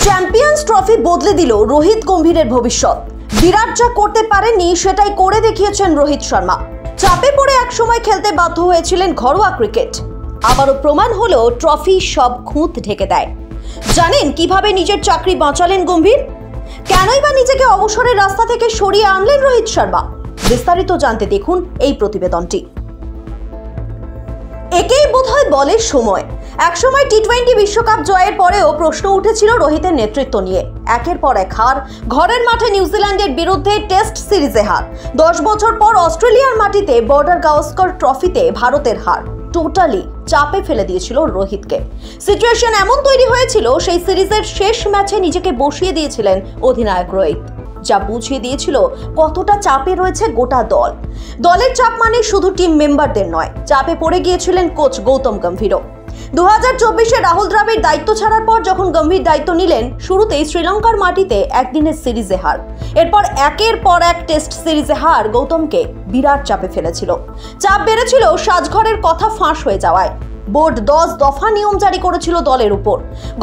Champions trophy বদলে দিল রোহিত গম্ভীরের ভবিষ্যৎ। বিরাট যা করতে পারেননি সেটাই করে দেখিয়েছেন রোহিত শর্মা। চাপে পড়ে একসময় খেলতে বাধ্য হয়েছিলেন ঘরোয়া ক্রিকেট, আবারও প্রমাণ হলো ট্রফি সব খুঁত ঢেকে দেয়। জানেন কিভাবে নিজের চাকরি বাঁচালেন গম্ভীর? কেনই বা নিজেকে অবসরের রাস্তা থেকে সরিয়ে আনলেন রোহিত শর্মা? বিস্তারিত জানতে দেখুন এই প্রতিবেদনটি। একেই বোধহয় বলে সময়। একসময় টি-20 বিশ্বকাপ জয়ের পরেও প্রশ্ন উঠেছিল রোহিতের নেতৃত্ব নিয়ে। একের পর এক হার, ঘরের মাঠে নিউজিল্যান্ডের বিরুদ্ধে টেস্ট সিরিজে হার, 10 বছর পর অস্ট্রেলিয়ার মাটিতে বর্ডার গাওস্কর ট্রফিতে ভারতের হার টোটালি চাপে ফেলে দিয়েছিল রোহিতকে। সিচুয়েশন এমন তৈরি হয়েছিল, সেই সিরিজের শেষ ম্যাচে নিজেকে বসিয়ে দিয়েছিলেন অধিনায়ক রোহিত, যা বুঝিয়ে দিয়েছিল কতটা চাপে রয়েছে গোটা দল। দলের চাপ মানে শুধু টিম মেম্বারদের নয়, চাপে পড়ে গিয়েছিলেন কোচ গৌতম গম্ভীরও। 2024-এ রাহুল দ্রাবিড় দায়িত্ব ছাড়ার পর যখন গম্ভীর দায়িত্ব নিলেন, শুরুতেই শ্রীলঙ্কার মাটিতে একদিনের সিরিজে হার, এরপর একের পর এক টেস্ট সিরিজে হার গৌতমকে বিরাট চাপে ফেলেছিল। চাপ বেড়েছিল সাজঘরের কথা ফাঁস হয়ে যাওয়ায়। বোর্ড 10 দফা নিয়ম জারি করেছিল দলের উপর।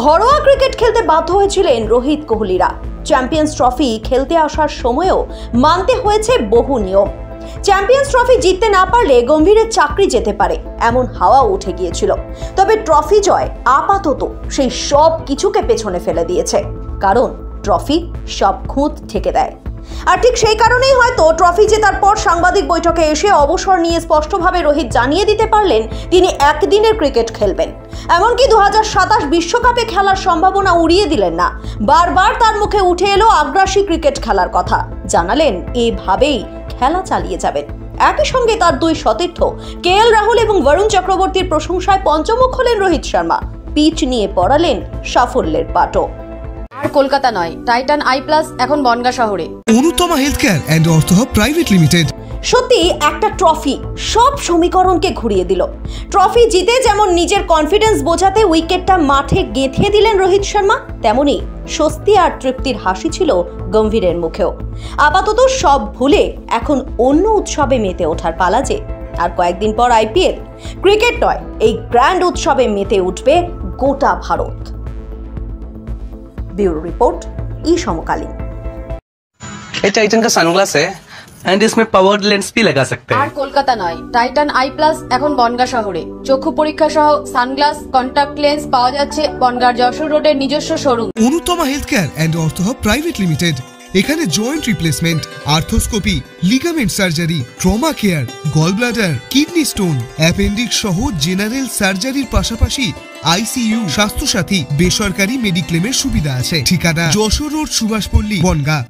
ঘরোয়া ক্রিকেট খেলতে বাধ্য হয়েছিলেন রোহিত কোহলিরা। চ্যাম্পিয়ন্স ট্রফি খেলতে আসার সময়ও মানতে হয়েছে বহু নিয়ম। চ্যাম্পিয়ন্স ট্রফি জিততে না পারলে গম্ভীরের চাকরি যেতে পারে, এমন হাওয়া উঠে গিয়েছিল। তবে ট্রফি জয় আপাতত সেই সব কিছুকে পেছনে ফেলে দিয়েছে, কারণ ট্রফি সব খুঁত ঢেকে দেয়। আর ঠিক সেই কারণেই হয়তো ট্রফি জেতার পর সাংবাদিক বৈঠকে এসে অবসর নিয়ে স্পষ্টভাবে রোহিত জানিয়ে দিতে পারলেন তিনি একদিনের ক্রিকেট খেলবেন। এমনকি 2027 বিশ্বকাপে খেলার সম্ভাবনা উড়িয়ে দিলেন না। বারবার তার মুখে উঠে এলো আগ্রাসী ক্রিকেট খেলার কথা। জানালেন এভাবেই খেলা চালিয়ে যাবেন। একই সঙ্গে তার দুই সতীর্থ কেএল রাহুল এবং বরুণ চক্রবর্তীর প্রশংসায় পঞ্চমুখ হলেন রোহিত শর্মা। পিচ নিয়ে পড়ালেন সাফল্যের পাটও। আর কলকাতা নয়, টাইটান আই প্লাস এখন বনগাঁ শহরে। Anutama health care and ortho hub private limited. সত্যি একটা ট্রফি সব সমীকরণকে ঘুরিয়ে দিল। ট্রফি জিতে যেমন নিজের কনফিডেন্স বোঝাতে উইকেটটা মাঠে গেঁথে দিলেন রোহিত শর্মা, তেমনি স্বস্তি আর তৃপ্তির হাসি ছিল গম্ভীরের মুখেও। আপাতত সব ভুলে এখন অন্য উৎসবে মেতে ওঠার পালা যে। আর কয়েকদিন পর আইপিএল। ক্রিকেট নয়, এই গ্র্যান্ড উৎসবে মেতে উঠবে গোটা ভারত। ब्यूरो रिपोर्ट, ई समकालीन। ये टाइटन का सनग्लास है एंड इसमें पावर्ड लेंस भी लगा सकते हैं। আর কলকাতা নয়, টাইটান আই প্লাস এখন বনগাঁ শহরে। চক্ষু পরীক্ষা সহ সানগ্লাস, কন্টাক্ট লেন্স পাওয়া যাচ্ছে বনগাঁর যশোর রোডের নিজস্ব showroom Anutama health care and ortho hub private limited. এখানে joint replacement, arthroscopy, ligament surgery, trauma care, gallbladder, kidney stone, appendix সহ জেনারেল সার্জারির পাশাপাশি আইসিইউ, স্বাস্থ্যসাথী, বেসরকারি মেডিক্লেমের সুবিধা আছে। ঠিকানা যশোর রোড, সুভাষপল্লী, বনগাঁ।